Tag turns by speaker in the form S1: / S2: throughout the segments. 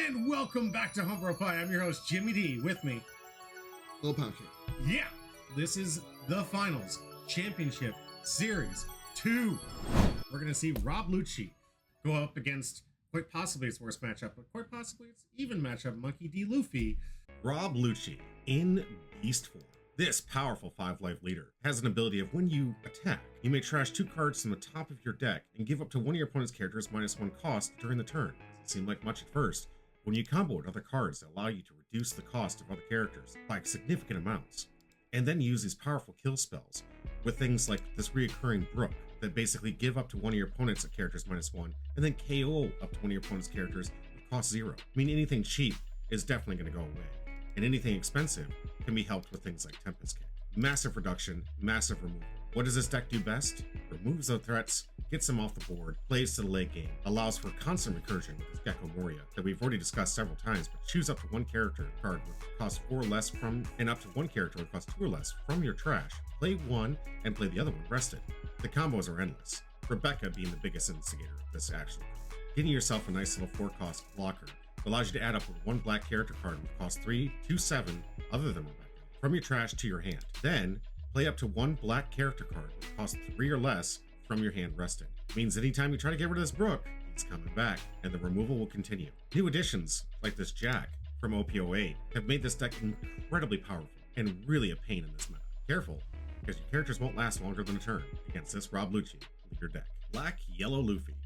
S1: And welcome back to Humber Pie. I'm your host, Jimmy D. With me,
S2: Little Pound Cake.
S1: yeah, this is the Finals Championship Series 2. We're going to see Rob Lucci go up against quite possibly its worst matchup, but quite possibly its even matchup, Monkey D. Luffy. Rob Lucci in beast form. This powerful 5-life leader has an ability of when you attack, you may trash 2 cards from the top of your deck and give up to one of your opponent's characters -1 cost during the turn. Doesn't seem like much at first. When you combo with other cards that allow you to reduce the cost of other characters by significant amounts, and then use these powerful kill spells with things like this reoccurring Brook that basically give up to one of your opponent's characters -1 and then KO up to one of your opponent's characters with cost 0. I mean, anything cheap is definitely going to go away, and anything expensive can be helped with things like Tempest Kick. Massive reduction, massive removal. What does this deck do best? Removes the threats, gets them off the board, plays to the late game, allows for constant recursion with this Gecko Moria that we've already discussed several times, but choose up to 1 character card with cost 4 or less from, and up to 1 character with cost 2 or less from your trash. Play 1 and play the other one rested. The combos are endless. Rebecca being the biggest instigator of this actually. Getting yourself a nice little 4-cost blocker allows you to add up with 1 black character card with cost 3 to 7 other than Rebecca from your trash to your hand. Then play up to 1 black character card with cost 3 or less from your hand rested. Means anytime you try to get rid of this Brook, he's coming back, and the removal will continue. New additions like this Jack from OP08 have made this deck incredibly powerful and really a pain in this meta. Careful, because your characters won't last longer than a turn against this Rob Lucci leader deck. Black Yellow Luffy,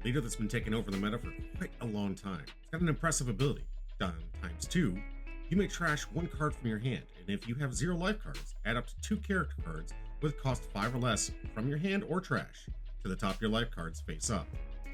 S1: leader that's been taking over the meta for quite a long time. It's got an impressive ability. Done ×2, you may trash 1 card from your hand, and if you have 0 life cards, add up to 2 character cards with cost 5 or less from your hand or trash to the top of your life cards face up.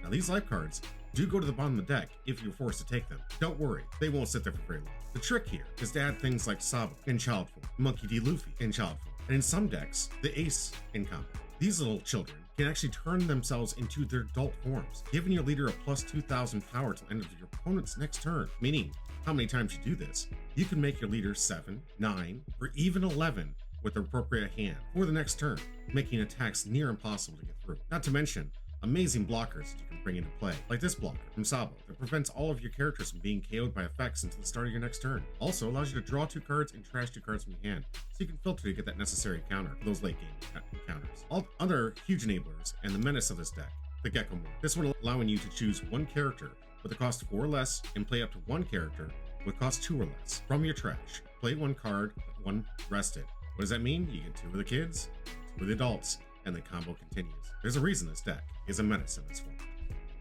S1: Now these life cards do go to the bottom of the deck if you're forced to take them. Don't worry, they won't sit there for very long. The trick here is to add things like Sabo in child form, Monkey D. Luffy in child form, and in some decks, the Ace in combo. These little children can actually turn themselves into their adult forms, giving your leader a plus 2,000 power to the end of your opponent's next turn, meaning how many times you do this, you can make your leader 7, 9, or even 11 with the appropriate hand for the next turn, making attacks near impossible to get through. Not to mention, amazing blockers that you can bring into play, like this blocker from Sabo that prevents all of your characters from being KO'd by effects until the start of your next turn. Also allows you to draw 2 cards and trash 2 cards from your hand, so you can filter to get that necessary counter for those late game encounters. All other huge enablers and the menace of this deck, the Gecko Moria. This one allowing you to choose 1 character with a cost 4 or less and play up to 1 character with cost 2 or less from your trash. Play 1 card, 1 rested. What does that mean? You get 2 of the kids, 2 of the adults, and the combo continues. There's a reason this deck is a menace in this form.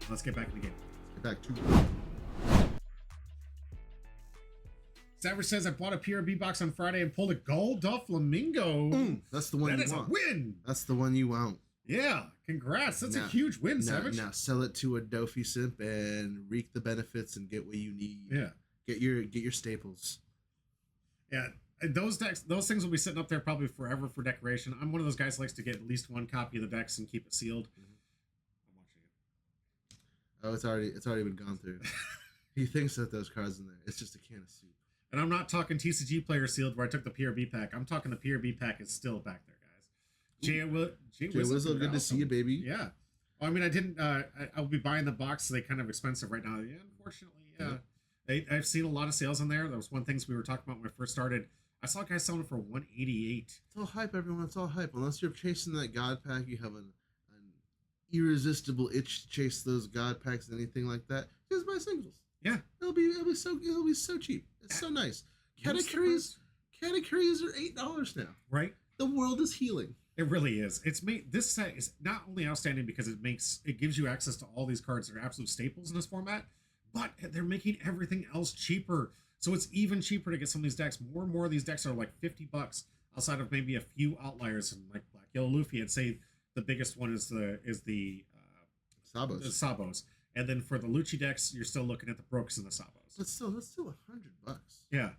S1: Let's get back in the game.
S2: Let's get back to
S1: Savage says, I bought a PRB box on Friday and pulled a gold Flamingo.
S2: That's the one you want.
S1: That is a win.
S2: That's the one you want.
S1: Yeah, congrats. That's a huge win, Savage.
S2: Now sell it to a Dofi simp and reap the benefits and get what you need.
S1: Yeah.
S2: Get your staples.
S1: Yeah. And those decks, those things will be sitting up there probably forever for decoration. I'm one of those guys who likes to get at least 1 copy of the decks and keep it sealed. I'm watching it.
S2: Oh, it's already been gone through. He thinks that those cards in there, it's just a can of soup.
S1: And I'm not talking TCG player sealed where I took the PRB pack. I'm talking the PRB pack is still back there, guys. Jay
S2: Wizzle, good to see you, baby.
S1: Yeah. Well, I mean, I didn't. I'll be buying the box, so they're kind of expensive right now. Yeah, unfortunately, yeah. I've seen a lot of sales on there. That was one thing we were talking about when I first started. I saw guys selling it for $188.
S2: It's all hype, everyone. It's all hype. Unless you're chasing that God pack, you have an irresistible itch to chase those God packs and anything like that. Just buy singles.
S1: Yeah,
S2: it'll be so cheap. It's so nice. Categories are $8 now.
S1: Right.
S2: The world is healing.
S1: It really is. It's made this set is not only outstanding because it gives you access to all these cards that are absolute staples in this format, but they're making everything else cheaper. So it's even cheaper to get some of these decks. More and more of these decks are like $50 outside of maybe a few outliers, and like Black Yellow Luffy. I'd say the biggest one is the
S2: Sabos.
S1: The Sabos. And then for the Lucci decks, you're still looking at the Brooks and the Sabos.
S2: But still, that's still $100.
S1: Yeah.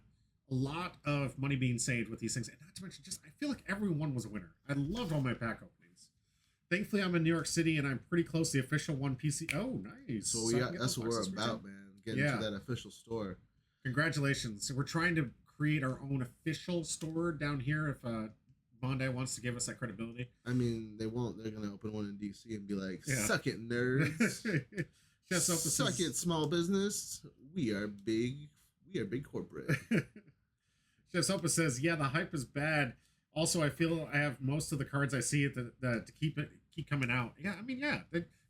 S1: A lot of money being saved with these things. And not to mention, I feel like everyone was a winner. I loved all my pack openings. Thankfully, I'm in New York City, and I'm pretty close to the official One PC. Oh, nice.
S2: So that's what we're about, man. Getting to that official store.
S1: Congratulations. So we're trying to create our own official store down here if Bondi wants to give us that credibility.
S2: I mean, they won't. They're going to open one in DC and be like, suck it, nerds.
S1: Just
S2: suck it, small business. We are big. We are big corporate.
S1: Chef Sopa says, "Yeah, the hype is bad. Also, I feel I have most of the cards I see to keep coming out. Yeah, I mean, yeah,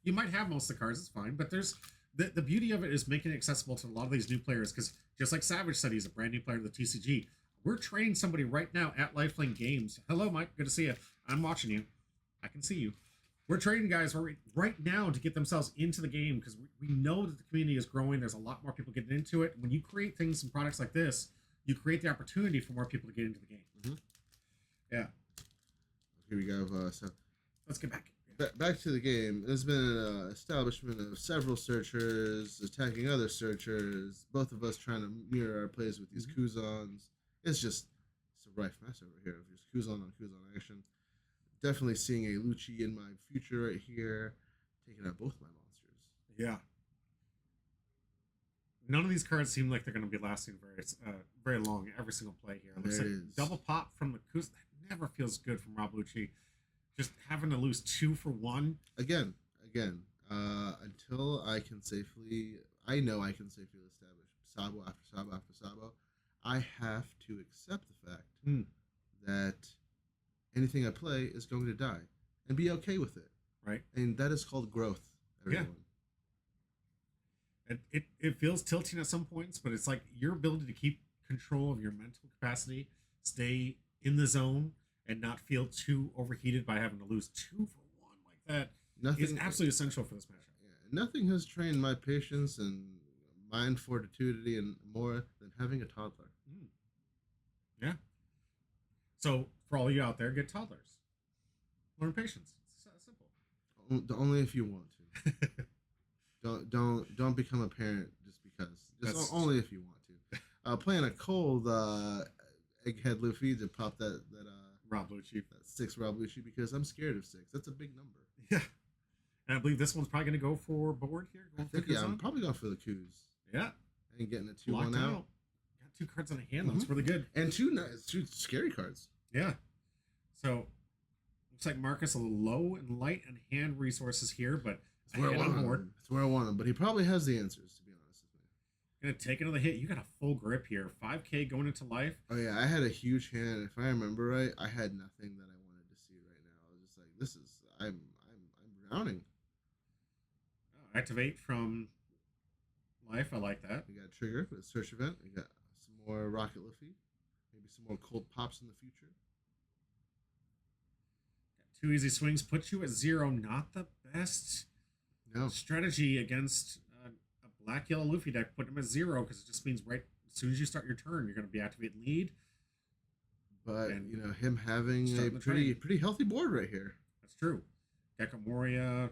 S1: you might have most of the cards. It's fine, but there's the beauty of it is making it accessible to a lot of these new players. Because just like Savage said, he's a brand new player to the TCG. We're training somebody right now at LifeLink Games. Hello, Mike. Good to see you. I'm watching you. I can see you. We're training guys right now to get themselves into the game because we know that the community is growing. There's a lot more people getting into it. When you create things and products like this, you create the opportunity for more people to get into the game.
S2: Mm-hmm.
S1: Yeah.
S2: Here we go. So
S1: let's get back.
S2: Back to the game. There's been an establishment of several searchers attacking other searchers. Both of us trying to mirror our plays with these Kuzons. It's a rife mess over here of just Kuzon on Kuzon action. Definitely seeing a Lucci in my future right here, taking out both my monsters.
S1: Yeah. None of these cards seem like they're going to be lasting very long. Every single play here. It looks like double pop from the Kuz. That never feels good from Rob Lucci. Just having to lose 2 for 1.
S2: Again. Until I can safely establish Sabo after Sabo after Sabo, I have to accept the fact that anything I play is going to die and be okay with it.
S1: Right.
S2: And that is called growth, everyone.
S1: Yeah. It feels tilting at some points, but it's like your ability to keep control of your mental capacity, stay in the zone, and not feel too overheated by having to lose 2 for 1 like that is absolutely essential for this matchup.
S2: Yeah, nothing has trained my patience and mind fortitude and more than having a toddler.
S1: Yeah. So for all you out there, get toddlers. Learn patience. It's simple.
S2: Only if you want to. don't become a parent just because. Only if you want to. Playing a cold egghead Luffy to pop that
S1: Rob Lucci.
S2: That 6 Rob Lucci because I'm scared of 6. That's a big number.
S1: Yeah. And I believe this one's probably going to go for board here.
S2: I'm probably going for the Kuz.
S1: Yeah.
S2: And getting a 2-1 out.
S1: Got 2 cards on the hand. That's really good.
S2: And 2 scary cards.
S1: Yeah. So looks like Marcus a little low and light and hand resources here, but
S2: it's where I want him. It's where I want him, but he probably has the answers, to be honest with me.
S1: Gonna take another hit. You got a full grip here. 5K going into life.
S2: Oh yeah, I had a huge hand. If I remember right, I had nothing that I wanted to see right now. I was just like, I'm drowning.
S1: Oh, activate from life. I like that.
S2: We got a trigger for the search event. We got some more Rocket Luffy. Maybe some more cold pops in the future.
S1: 2 easy swings put you at 0. Not the best strategy against a black yellow Luffy deck. Put him at 0 because it just means right as soon as you start your turn, you're going to be activating lead.
S2: But him having a pretty healthy board right here.
S1: That's true. Gecko Moria,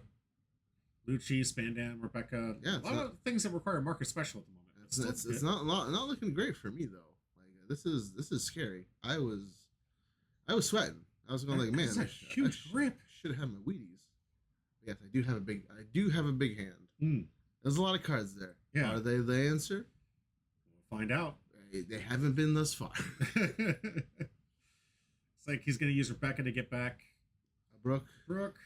S1: Lucci, Spandam, Rebecca. Yeah, a lot of things that require marker special at the moment.
S2: It's not looking great for me though. Like this is scary. I was sweating. I was going like, man,
S1: that's a huge grip.
S2: Should have had my Wheaties. Yes, I do have a big hand. There's a lot of cards there.
S1: Yeah.
S2: Are they the answer?
S1: We'll find out.
S2: They haven't been thus far.
S1: It's like he's gonna use Rebecca to get back
S2: a Brooke.
S1: Brooke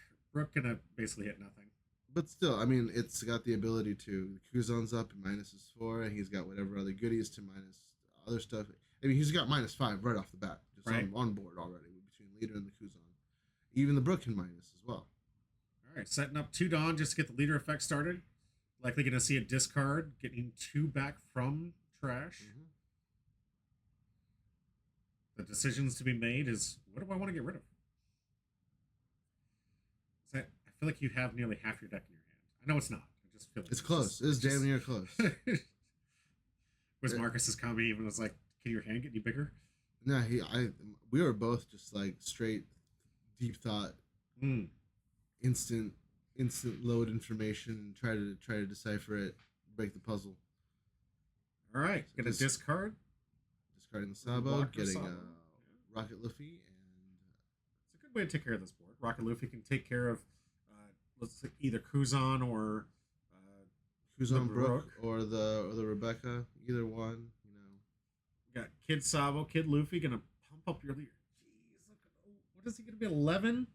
S1: gonna basically hit nothing.
S2: But still, I mean, it's got the ability to Kuzon's up and -4, and he's got whatever other goodies to minus other stuff. I mean, he's got -5 right off the bat, just on board already. Leader and the Kuzon. Even the Brook can minus as well.
S1: All right, setting up 2 Dawn just to get the leader effect started. Likely going to see a discard, getting 2 back from trash. The decisions to be made is, what do I want to get rid of? I feel like you have nearly half your deck in your hand. I know it's not. I just feel like
S2: it's close. It's damn near close.
S1: Was Marcus's comment even was like, can your hand get any bigger?
S2: No, we were both just like straight deep thought, instant load information, and try to decipher it, break the puzzle.
S1: All right,
S2: so
S1: get a discard.
S2: Discarding the Sabo, getting Rocket Luffy, and
S1: it's a good way to take care of this board. Rocket Luffy can take care of let's say either Kuzon or
S2: Kuzon Brook or the Rebecca, either one.
S1: Got Kid Sabo, Kid Luffy gonna pump up your leader. Jeez, what is he gonna be? 11?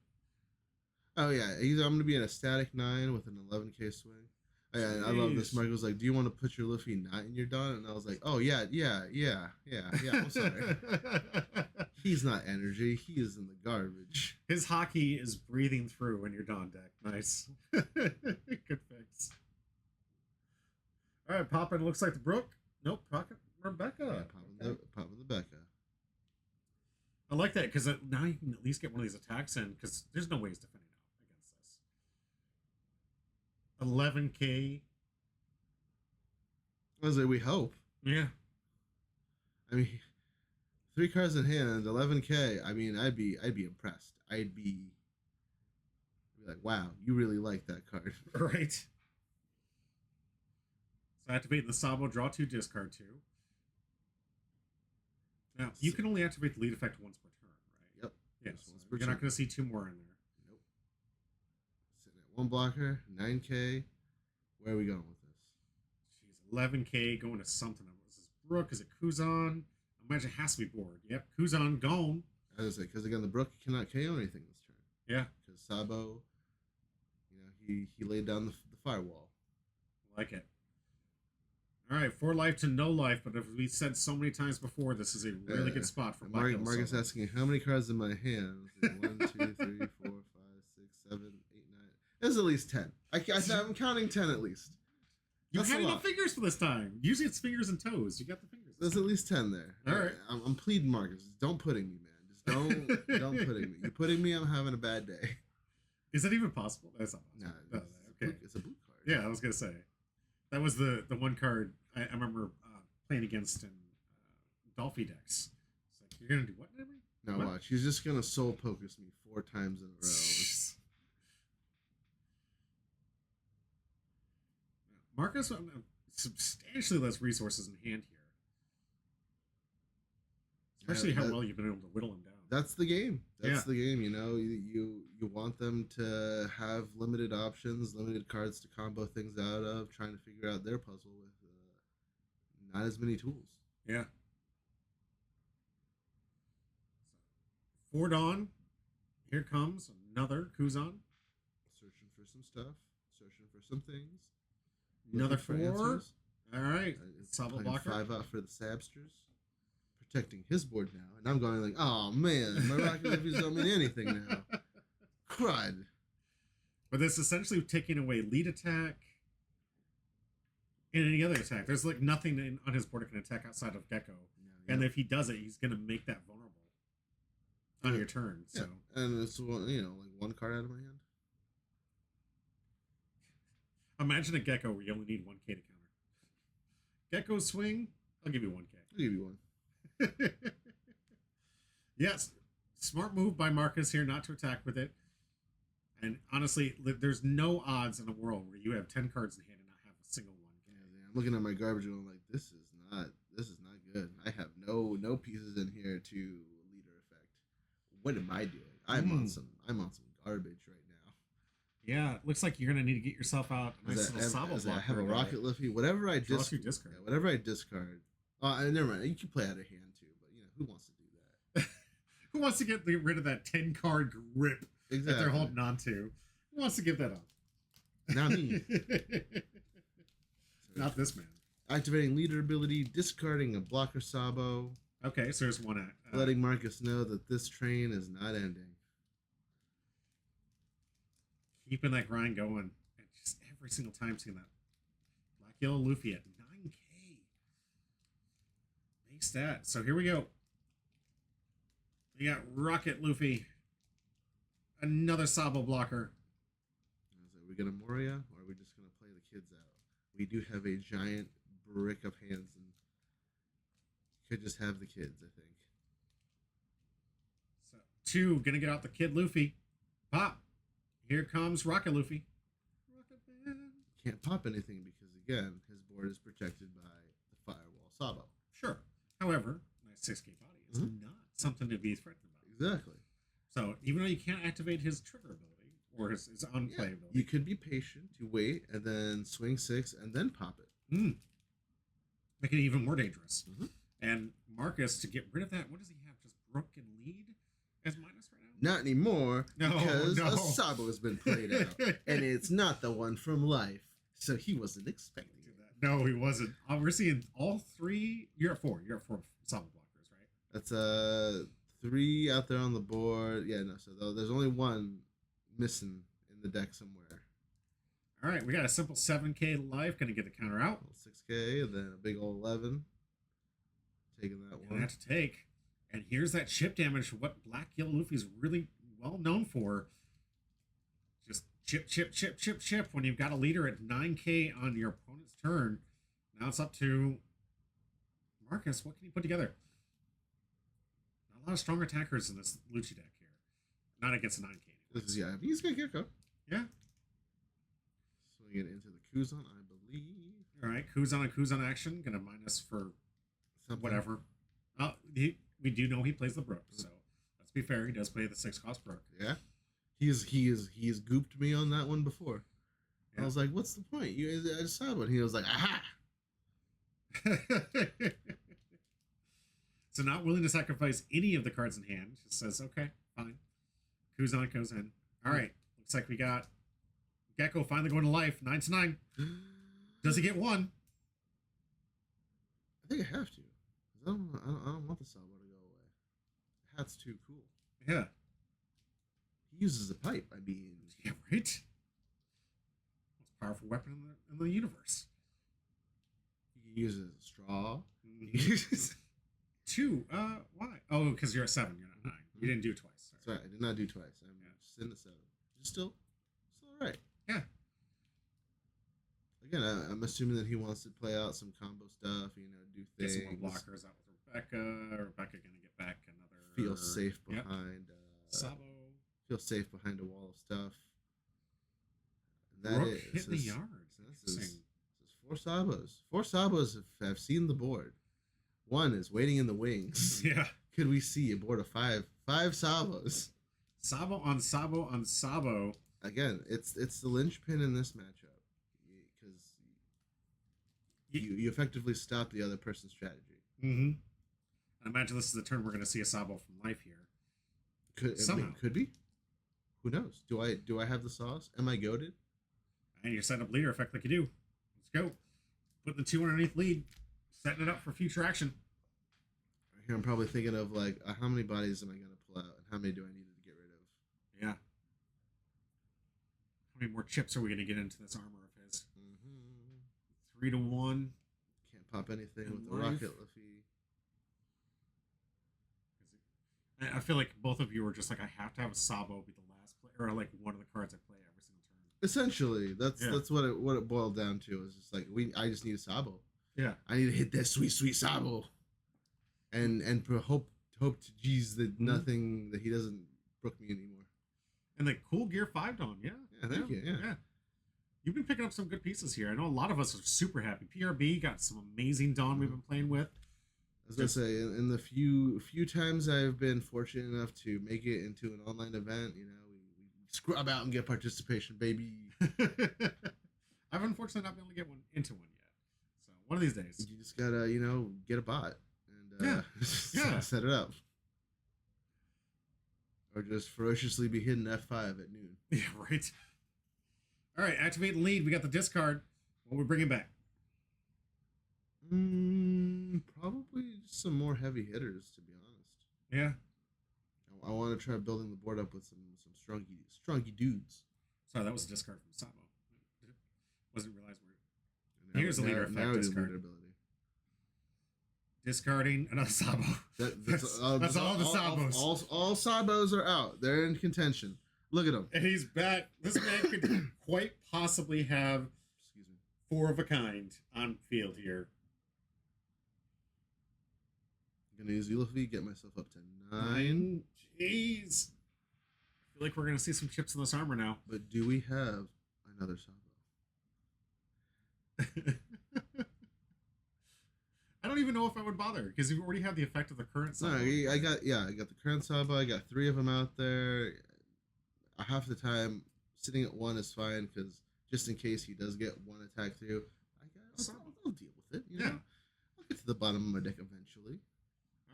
S2: Oh yeah, I'm gonna be in a static 9 with an 11K swing. I love this. Mark was like, "Do you want to put your Luffy not in your Don?" And I was like, "Oh yeah. I'm sorry. He's not energy. He is in the garbage.
S1: His hockey is breathing through in your Don deck. Nice. Good fix. All right, popping. Looks like the Brook. Nope, pocket Rebecca.
S2: Yeah, popping the Becca.
S1: I like that because now you can at least get one of these attacks in because there's no ways defending out against this. 11K.
S2: I was like, we hope.
S1: Yeah.
S2: I mean, 3 cards in hand, 11K. I mean, I'd be impressed. I'd be like, wow, you really like that card.
S1: Right. So activate the Sabo, draw 2, discard 2. Now, you can only activate the lead effect once per turn, right?
S2: Yep.
S1: Yes. You're not going to see 2 more in there.
S2: Nope. Sitting at 1 blocker, 9K. Where are we going with this?
S1: Jeez, 11K going to something. Is this Brook? Is it Kuzan? I imagine it has to be board. Yep, Kuzan gone.
S2: I was like, because again, the Brook cannot KO anything this turn.
S1: Yeah.
S2: Because Sabo, he laid down the firewall.
S1: Like it. All right, 4 life to no life, but as we said so many times before, this is a really good spot for
S2: Marcus asking, how many cards in my hand? 1, 2, 3, 4, 5, 6, 7, 8, 9. There's at least 10. I'm counting 10 at least.
S1: You had enough fingers for this time. Usually it's fingers and toes. You got the fingers.
S2: There's at least 10 there.
S1: All right.
S2: I'm pleading, Marcus. Don't pudding me, man. Just don't pudding me. You pudding me, I'm having a bad day.
S1: Is that even possible? That's not possible.
S2: No,
S1: okay.
S2: It's a boot card.
S1: Yeah, I was gonna say that was the one card I remember playing against in Dolphy decks. It's like, you're gonna do what, Nemo?
S2: No,
S1: what?
S2: watch. He's just gonna soul focus me 4 times in a row.
S1: Marcus, substantially less resources in hand here. Especially how well you've been able to whittle him down.
S2: That's the game. That's the game. You want them to have limited options, limited cards to combo things out of, trying to figure out their puzzle with not as many tools.
S1: Yeah. For Dawn, here comes another Kuzan.
S2: Searching for some stuff. Searching for some things.
S1: Another 4. All right.
S2: Sabo blocker. 5 out for the Sabsters. Protecting his board now. And I'm going like, oh man, my Rocket Reviews don't mean anything now. Crud.
S1: But this is essentially taking away lead attack and any other attack. There's like nothing on his board that can attack outside of Gecko. Yeah, and if he does it, he's going to make that vulnerable on your turn. So
S2: and it's like 1 card out of my hand.
S1: Imagine a Gecko where you only need 1K to counter. Gecko swing, I'll give you 1K.
S2: I'll give you 1.
S1: Yes, smart move by Marcus here not to attack with it. And honestly, there's no odds in the world where you have 10 cards in hand and not have a single 1K.
S2: Yeah, I'm looking at my garbage going like, this is not good. I have no pieces in here to leader effect. What am I doing? I'm on some garbage right now.
S1: Yeah, it looks like you're gonna need to get yourself out a nice little Sabo blocker.
S2: I have a Rocket Luffy. Whatever I discard.
S1: Yeah,
S2: whatever I discard. Never mind. You can play out of hand too, but who wants to do that?
S1: Who wants to get rid of that 10 card grip that they're holding on to? Who wants to give that up?
S2: Not me.
S1: Not this man.
S2: Activating leader ability, discarding a blocker Sabo.
S1: Okay, so there's one at
S2: letting Marcus know that this train is not ending.
S1: Keeping that grind going. And just every single time seeing that Black Yellow Luffy at 9K. Big stat. So here we go. We got Rocket Luffy. Another Sabo blocker.
S2: Are we going to Moria or are we just going to play the kids out? We do have a giant brick of hands and could just have the kids, I think.
S1: So 2, going to get out the Kid Luffy. Pop. Here comes Rocket Luffy. Rocket Man.
S2: Can't pop anything because, again, his board is protected by the Firewall Sabo.
S1: Sure. However, nice 6K body is not something to be threatened about.
S2: Exactly.
S1: So even though you can't activate his trigger ability or his unplay ability,
S2: you could be patient to wait and then swing 6 and then pop it.
S1: Make it even more dangerous. And Marcus, to get rid of that, what does he have? Just Brook and lead as minus right now?
S2: Not anymore, because
S1: no.
S2: a Sabo has been played out, and it's not the one from Life. So he wasn't expecting it.
S1: No, he wasn't. We're seeing all three. You're at four. You're at four Sabo blockers, right?
S2: That's 3 out there on the board. Yeah, no. So there's only one missing in the deck somewhere.
S1: All right, we got a simple 7K life. Gonna get the counter out.
S2: 6K, and then a big old 11. Taking that one.
S1: Gonna have to take. And here's that chip damage. What Black Yellow Luffy is really well known for. Just chip, chip, chip, chip, chip. When you've got a leader at 9K on your opponent's turn, now it's up to Marcus. What can you put together? Not a lot of strong attackers in this Lucci deck here. Not against a 9K.
S2: This is, yeah, he's got Gecko.
S1: Yeah.
S2: Swing it into the Kuzan, I believe.
S1: All right, Kuzan and Kuzan action. Gonna minus for
S2: Something.
S1: whatever. We do know he plays the Brook, so let's be fair. He does play the 6-cost Brook.
S2: Yeah. He has gooped me on that one before.
S1: Yeah.
S2: I was like, what's the point? I just saw one. He was like, aha.
S1: So not willing to sacrifice any of the cards in hand. Just says, okay, fine. Kuzan goes in. All right. Looks like we got Gecko finally going to life. 9/9. Does he get one?
S2: I think I have to. I don't want the Sabo to go away. The hat's too cool.
S1: Yeah.
S2: He uses a pipe. I mean,
S1: Yeah, right? Most powerful weapon in the universe.
S2: he uses a straw.
S1: Mhm. 2. Why? Oh, because you're at 7. You're not 9. You didn't do it twice.
S2: That's right. I did not do twice. I'm just in at 7. Still all right.
S1: Yeah.
S2: Again, I'm assuming that he wants to play out some combo stuff. Do
S1: Get
S2: things.
S1: some more blockers out with Rebecca. Rebecca gonna get back another.
S2: Feel safe
S1: Yep.
S2: behind.
S1: Sabo.
S2: Feel safe behind a wall of stuff. And
S1: Rook hit the yard.
S2: This is 4 Sabos. 4 Sabos have seen the board. 1 is waiting in the wings.
S1: Yeah.
S2: Could we see a board of 5? 5 Sabos.
S1: Sabo on Sabo on Sabo.
S2: Again, it's the linchpin in this matchup because you effectively stop the other person's strategy.
S1: Mm-hmm. I imagine this is the turn we're going to see a Sabo from life here.
S2: Could be. Who knows? Do I have the sauce? Am I goated?
S1: And you set up leader effect like you do. Let's go. Put the 2 underneath lead. Setting it up for future action.
S2: Here I'm probably thinking of like how many bodies am I going to pull out and how many do I need to get rid of?
S1: Yeah. How many more chips are we going to get into this armor of his? 3-1.
S2: Can't pop anything
S1: And
S2: with the
S1: life.
S2: rocket, Luffy.
S1: I feel like both of you were just like, I have to have a Sabo be the last play, or like one of the cards I play every single turn.
S2: Essentially, that's what it boiled down to. Is just like I just need a Sabo.
S1: Yeah.
S2: I need to hit that sweet Sabo, and hope to geez that nothing that he doesn't brook me anymore.
S1: And the cool Gear 5 Dawn, yeah.
S2: Yeah, thank you. Yeah.
S1: You've been picking up some good pieces here. I know a lot of us are super happy. PRB got some amazing Dawn we've been playing with.
S2: I was gonna say, in the few times I've been fortunate enough to make it into an online event, we scrub out and get participation, baby.
S1: I've unfortunately not been able to get into one yet. So one of these days.
S2: You just gotta, get a bot and set it up. Or just ferociously be hitting F5 at noon.
S1: Yeah, right. All right, activate the lead. We got the discard. What we bringing back?
S2: Probably just some more heavy hitters, to be honest.
S1: Yeah.
S2: I want to try building the board up with some strongy dudes.
S1: Sorry, that was a discard from Sabo. Wasn't realize we're. Here's the leader effect discard.
S2: Leader ability.
S1: Discarding another Sabo. That's all the Sabos.
S2: All Sabos are out. They're in contention. Look at him.
S1: And he's back. This man could quite possibly have 4 of a kind on field here.
S2: I'm gonna use Luffy, get myself up to 9.
S1: Jeez. I feel like we're gonna see some chips in this armor now.
S2: But do we have another Sabo?
S1: I don't even know if I would bother because you already have the effect of the current Sabo.
S2: No, I got the current Sabo. I got 3 of them out there. Half the time, sitting at 1 is fine because just in case he does get 1 attack through, I'll deal with it.
S1: Yeah,
S2: I'll get to the bottom of my deck eventually.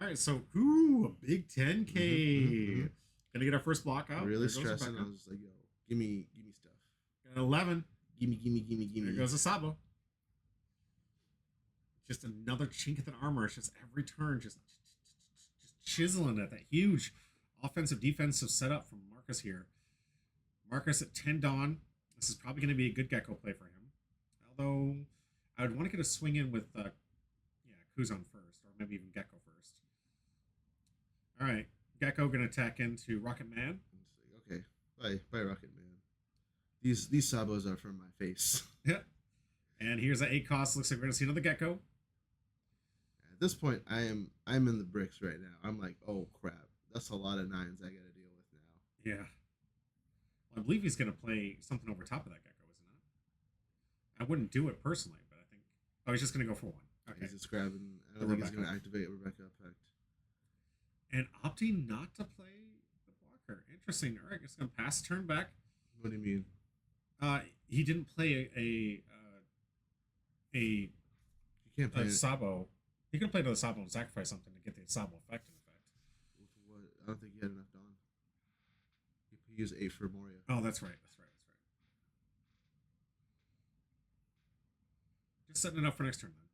S1: All right, so a big 10K. Gonna get our first block out.
S2: Really stressing. I was just like, yo, give me stuff.
S1: Got an 11.
S2: Gimme, gimme, gimme, gimme.
S1: There goes a Sabo. Just another chink at the armor. It's just every turn, just chiseling at that huge offensive defensive setup from Marcus here. Marcus at 10 Dawn. This is probably going to be a good Gecko play for him. Although I would want to get a swing in with Kuzan first, or maybe even Gecko first. All right, Gecko going to attack into Rocket Man.
S2: Okay, bye, Rocket Man. These Sabos are from my face.
S1: Yeah. And here's an 8 cost. Looks like we're going to see another Gecko.
S2: At this point, I'm in the bricks right now. I'm like, oh crap, that's a lot of 9s I got to deal with now.
S1: Yeah. Well, I believe he's going to play something over top of that Gecko, isn't it? I wouldn't do it personally, but I think... Oh, he's just going to go for 1. Okay.
S2: He's just grabbing... I don't think he's going to activate Rebecca Effect.
S1: And opting not to play the blocker. Interesting. All right, I guess I'm going to pass turn back.
S2: What do you mean?
S1: He didn't play a
S2: You can't play
S1: Sabo. He could play to the Sabo and sacrifice something to get the Sabo effect in effect.
S2: What? I don't think he had enough Dawn. He used 8 for Moria.
S1: Oh, that's right. Just setting it up for next turn, then.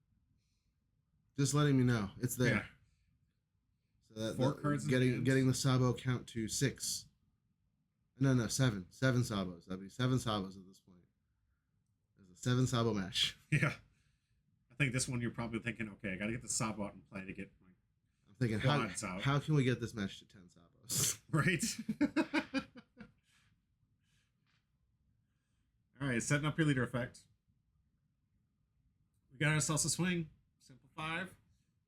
S2: Just letting me know. It's there.
S1: Yeah.
S2: So that,
S1: 4 cards
S2: getting the Sabo count to 6. No, 7. 7 Sabos. That'd be 7 Sabos at this point. There's a 7 Sabo match.
S1: Yeah. I think this one you're probably thinking, okay, I got to get the Sabo out and play to get my
S2: I'm thinking, how can we get this match to 10 Sabos?
S1: Right. All right, setting up your leader effect. We got ourselves a swing. Simple 5.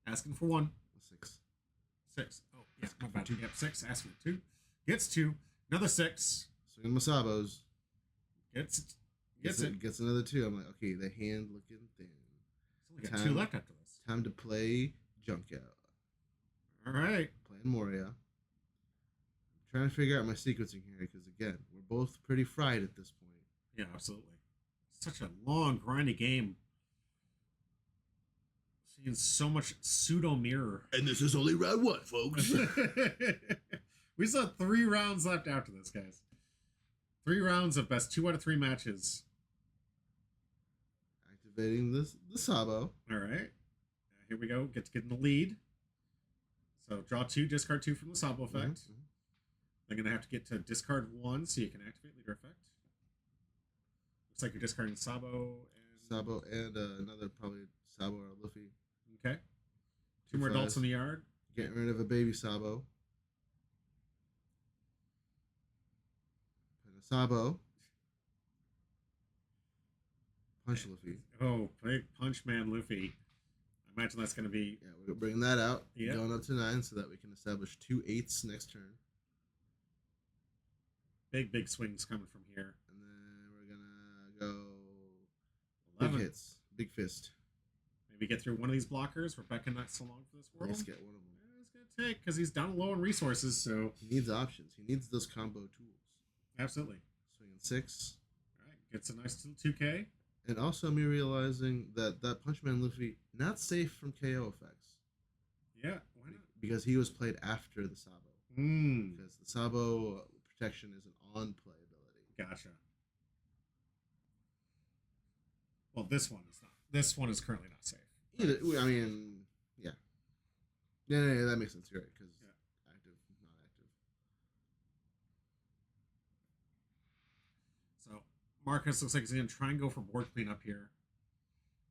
S1: Asking for 1.
S2: 6.
S1: 6. Oh, yeah, my bad. Yep, 6. Asking for 2. Gets 2. Another 6.
S2: Swinging my Sabos.
S1: Gets it.
S2: Gets another 2. I'm like, okay, the hand looking thin.
S1: We got 2 left after this.
S2: Time to play Junkout.
S1: All right.
S2: Playing Moria. I'm trying to figure out my sequencing here because, again, we're both pretty fried at this point.
S1: Yeah, absolutely. Such a long, grindy game. Seeing so much pseudo mirror.
S2: And this is only round 1, folks.
S1: We still have 3 rounds left after this, guys. 3 rounds of best 2 out of 3 matches.
S2: Activating the Sabo.
S1: All right. Here we go. Get to get in the lead. So draw 2, discard 2 from the Sabo effect.
S2: Mm-hmm.
S1: They're going to have to get to discard 1 so you can activate leader effect. Looks like you're discarding Sabo
S2: and another probably Sabo or Luffy.
S1: Okay. 2 more adults in the yard.
S2: Getting rid of a baby Sabo. Put a Sabo. Punch Luffy.
S1: Oh, big punch man Luffy. I imagine that's going to be...
S2: Yeah, we're bringing that out.
S1: Yeah.
S2: Going up to 9 so that we can establish 2 8s next turn.
S1: Big swings coming from here.
S2: And then we're going to go
S1: 11.
S2: Big hits. Big fist.
S1: Maybe get through one of these blockers. Rebecca not so long for this world.
S2: Let's get one of them.
S1: Yeah, it's going to take because he's down low on resources, so...
S2: He needs options. He needs those combo tools.
S1: Absolutely.
S2: Swinging 6.
S1: All right, gets a nice 2K.
S2: And also me realizing that Punchman Luffy, not safe from KO effects.
S1: Yeah, why not?
S2: Because he was played after the Sabo. Because the Sabo protection is an on-play ability.
S1: Gotcha. Well, this one is not. This one is currently not safe.
S2: Either, I mean, yeah. Yeah, that makes sense. You're right, because active, not active.
S1: So, Marcus looks like he's going to try and go for board cleanup here.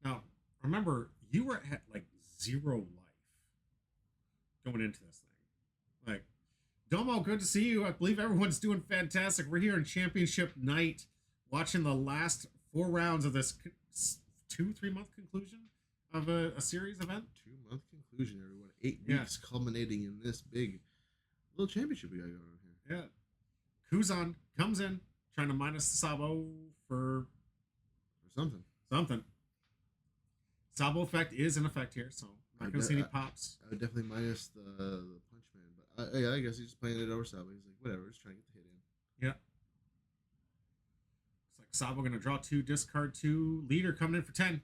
S1: Now, remember, you were at, like, 0 life going into this thing. Like, Domo, good to see you. I believe everyone's doing fantastic. We're here in championship night watching the last 4 rounds of this 2-3 month conclusion of a series event.
S2: 2-month conclusion, everyone. 8 weeks culminating in this big little championship we got going on here.
S1: Yeah. Kuzan comes in trying to minus the Sabo for
S2: something.
S1: Sabo effect is in effect here, so I'm not going to see any pops.
S2: I would definitely minus the punch man, but I guess he's just playing it over Sabo. He's like, whatever, just trying to get the hit in.
S1: Yeah. Looks like Sabo going to draw 2, discard 2. Leader coming in for 10.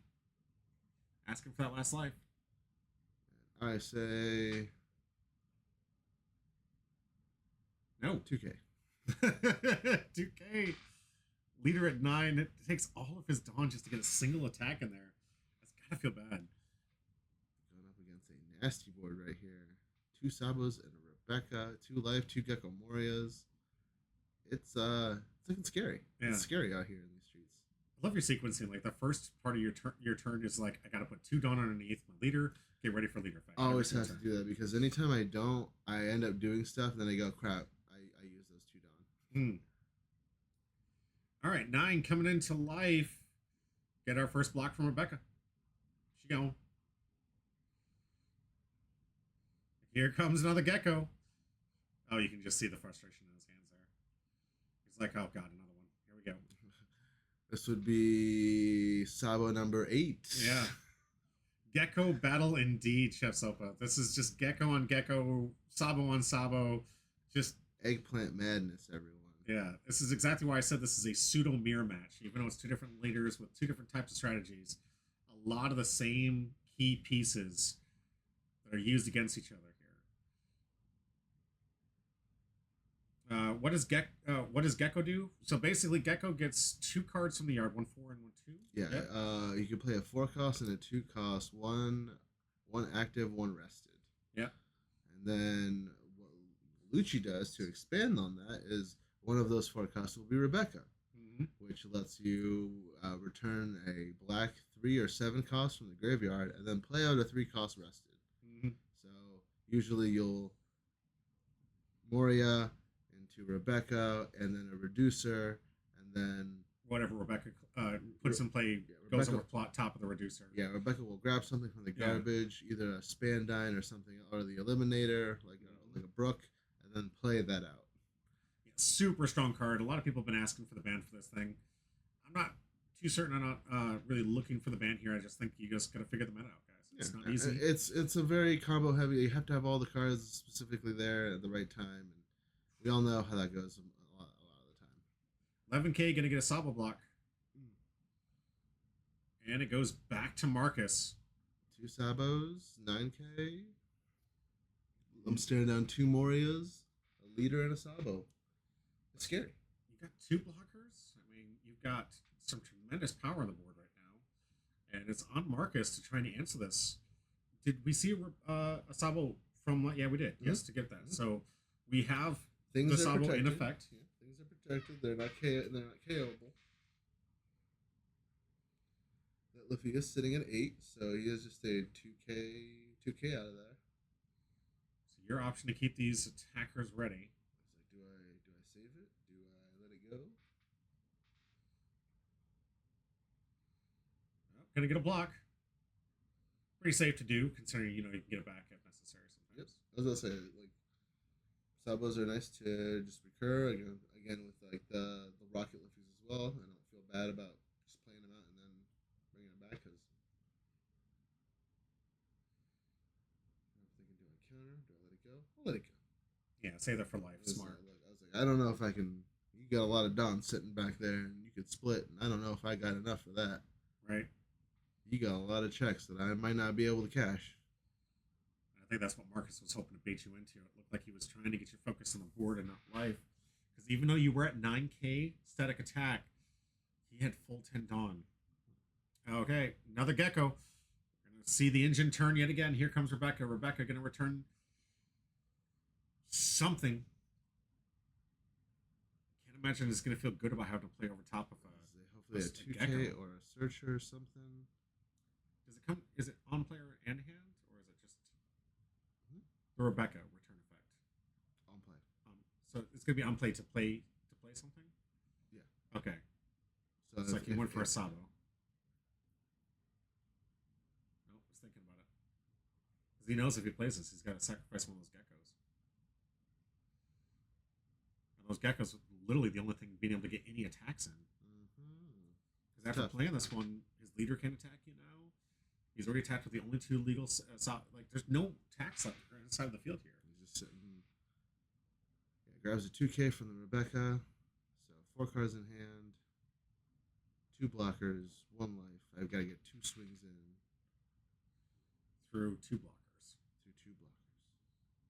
S1: Asking for that last life.
S2: I say...
S1: No.
S2: 2K.
S1: 2K. leader at 9. It takes all of his Dawn just to get a single attack in there. That's gotta feel bad.
S2: Going up against a nasty board right here. 2 Sabos and a Rebecca. 2 life, 2 Gecko Morias. It's looking scary.
S1: Yeah.
S2: It's scary out here in these streets.
S1: I love your sequencing. Like the first part of your turn is like I gotta put 2 Dawn underneath my leader. Get ready for leader effect.
S2: I always have to do that because anytime I don't, I end up doing stuff and then I go, crap, I use those 2 Dawn.
S1: All right, 9 coming into life. Get our first block from Rebecca. She going. Here comes another Gecko. Oh, you can just see the frustration in his hands there. He's like, oh god, another one. Here we go.
S2: This would be Sabo number 8.
S1: Yeah. Gecko battle indeed, Chef Sopa. This is just Gecko on Gecko, Sabo on Sabo. Just
S2: eggplant madness, everyone.
S1: Yeah, this is exactly why I said this is a pseudo mirror match. Even though it's 2 different leaders with 2 different types of strategies, a lot of the same key pieces that are used against each other here. What does Gecko do? So basically, Gecko gets 2 cards from the yard, 1/4 and 1/2.
S2: Yeah, yep. You can play a 4 cost and a 2 cost, one active, 1 rested.
S1: Yeah,
S2: and then what Lucci does to expand on that is one of those 4 costs will be Rebecca, which lets you return a black 3 or 7 cost from the graveyard and then play out a 3 cost rested. So usually you'll Moria into Rebecca and then a reducer and then
S1: whatever Rebecca puts in play goes over top of the reducer.
S2: Yeah, Rebecca will grab something from the garbage, either a Spandine or something, or the Eliminator, like a Brook, and then play that out.
S1: Super strong card. A lot of people have been asking for the ban for this thing. I'm not too certain. I'm not really looking for the ban here. I just think you just gotta figure the meta out, guys. It's not easy.
S2: It's a very combo heavy. You have to have all the cards specifically there at the right time, and we all know how that goes a lot of the time.
S1: 11K gonna get a Sabo block, and it goes back to Marcus.
S2: 2 Sabos, 9K. I'm staring down 2 Morias, a leader, and a Sabo. It's scary.
S1: You got 2 blockers. I mean, you've got some tremendous power on the board right now, and it's on Marcus to try and answer this. Did we see a Sabo from? Yeah, we did. Mm-hmm. Yes, to get that. Mm-hmm. So we have
S2: things
S1: the Sabo in effect.
S2: Yeah, things are protected. They're not KOable. That Luffy is sitting at 8, so he has just a 2K out of there.
S1: So your option to keep these attackers ready.
S2: Do I save it? Do I let it go?
S1: Oh, gonna get a block. Pretty safe to do, considering you can get it back if necessary sometimes.
S2: Yep. I was gonna say, like, Sabos are nice to just recur again with like the Rocket Luffys as well. I don't feel bad about just playing them out and then bringing them back because I'm thinking, do I counter? Do I let it go? I'll let it go.
S1: Yeah, save that for life. Smart.
S2: I was like, I don't know if I can. You got a lot of Don sitting back there, and you could split. And I don't know if I got enough for that.
S1: Right.
S2: You got a lot of checks that I might not be able to cash.
S1: I think that's what Marcus was hoping to bait you into. It looked like he was trying to get you focused on the board and not life. Because even though you were at 9K static attack, he had full 10 Dawn. Okay, another Gecko. We're going to see the engine turn yet again. Here comes Rebecca. Rebecca going to return something. Can't imagine it's going to feel good about having to play over top of
S2: hopefully a 2K
S1: Gecko.
S2: or a searcher or something.
S1: Does it come? Is it on player and hand, or is it just the Rebecca return effect?
S2: On play.
S1: So it's going to be on play to play something.
S2: Yeah.
S1: Okay.
S2: So
S1: it's like he went for a Sabo. No, I was thinking about it. Because he knows if he plays this, he's got to sacrifice one of those Geckos. And those Geckos are literally the only thing being able to get any attacks in. Because after playing this one, his leader can attack you now. He's already attacked with the only 2 legal... like, there's no attacks left inside of the field here.
S2: He's just sitting... Yeah, grabs a 2K from the Rebecca. So 4 cards in hand. 2 blockers. 1 life. I've got to get 2 swings in.
S1: Through 2 blockers.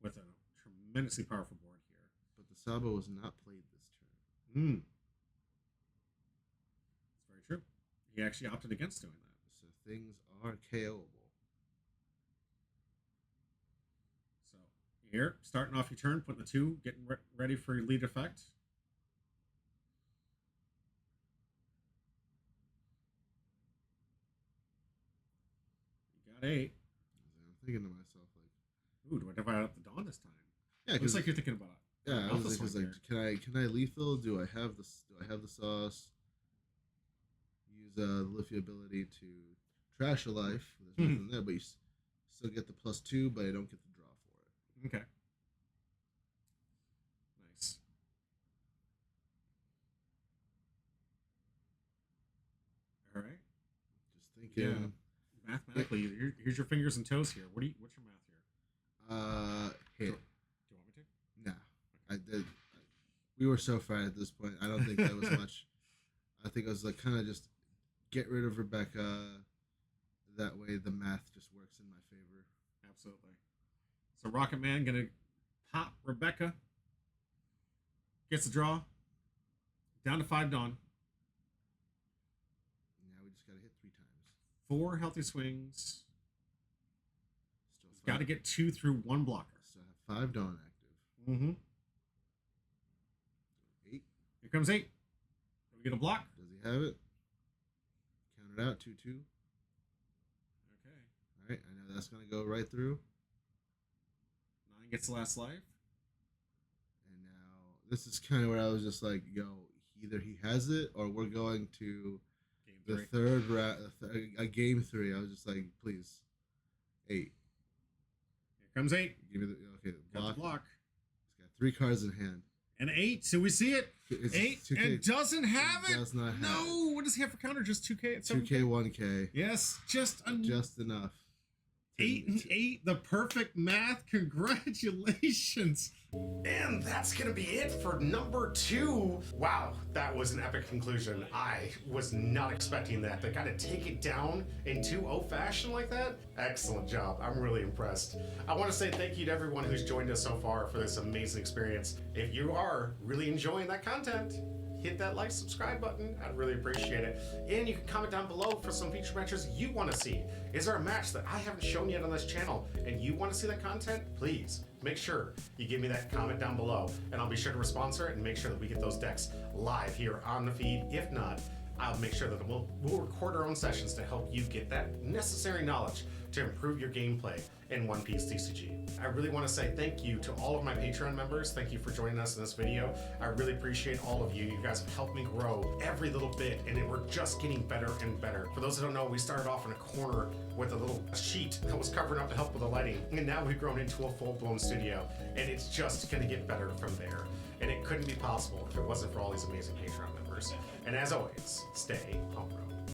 S1: With a tremendously powerful board here.
S2: But the Sabo was not played this turn.
S1: He actually opted against doing that.
S2: So things are KOable.
S1: So here, starting off your turn, putting the 2, getting ready for your lead effect. You got 8.
S2: I'm thinking to myself, like,
S1: ooh, do I divide up the Dawn this time?
S2: yeah,
S1: Looks like you're thinking about it.
S2: Yeah, I was like, can I lethal? Do I have the sauce? Use the Luffy ability to trash a life. There's nothing there, but you still get the +2, but I don't get the draw for it.
S1: Okay. Nice. All right.
S2: Just thinking.
S1: Yeah. Mathematically, here's your fingers and toes here. What's your math here?
S2: Hit.
S1: Do you want me to?
S2: Nah, I did. We were so far at this point. I don't think that was much. I think it was like kind of just get rid of Rebecca. That way, the math just works in my favor.
S1: Absolutely. So Rocket Man gonna pop Rebecca. Gets the draw. Down to 5 Dawn.
S2: Now we just gotta hit 3 times.
S1: 4 healthy swings.
S2: Still
S1: Got to get 2 through 1 blocker.
S2: Still have 5 Dawn active.
S1: Mm-hmm.
S2: 8.
S1: Here comes 8. Do we get a block?
S2: Does he have it? Count it out. 2-2.
S1: Okay.
S2: All right. I know that's gonna go right through.
S1: 9 gets the last life.
S2: And now this is kind of where I was just like, yo, either he has it or we're going to
S1: Game
S2: the
S1: 3.
S2: third round, game 3. I was just like, please, 8.
S1: Here comes 8.
S2: Give me the
S1: Got the block.
S2: He's got 3 cards in hand.
S1: And 8. So we see it.
S2: It's
S1: 8
S2: 2K.
S1: and doesn't have it.
S2: Does not have
S1: no. What does he have for counter? Just 2K at 7K?
S2: 2K, 1K.
S1: Yes, just
S2: enough.
S1: 8 and 8, the perfect math. Congratulations. And that's going to be it for number 2. Wow, that was an epic conclusion. I was not expecting that. They got to take it down in 2-0 fashion like that. Excellent job. I'm really impressed. I want to say thank you to everyone who's joined us so far for this amazing experience. If you are really enjoying that content, hit that like, subscribe button. I'd really appreciate it. And you can comment down below for some feature matches you want to see. Is there a match that I haven't shown yet on this channel and you want to see that content? Please make sure you give me that comment down below and I'll be sure to sponsor it and make sure that we get those decks live here on the feed. If not, I'll make sure that we'll record our own sessions to help you get that necessary knowledge to improve your gameplay in One Piece TCG. I really want to say thank you to all of my Patreon members. Thank you for joining us in this video. I really appreciate all of you. You guys have helped me grow every little bit, and we're just getting better and better. For those who don't know, we started off in a corner with a little sheet that was covering up to help with the lighting, and now we've grown into a full-blown studio, and it's just gonna get better from there. And it couldn't be possible if it wasn't for all these amazing Patreon members. And as always, stay homegrown.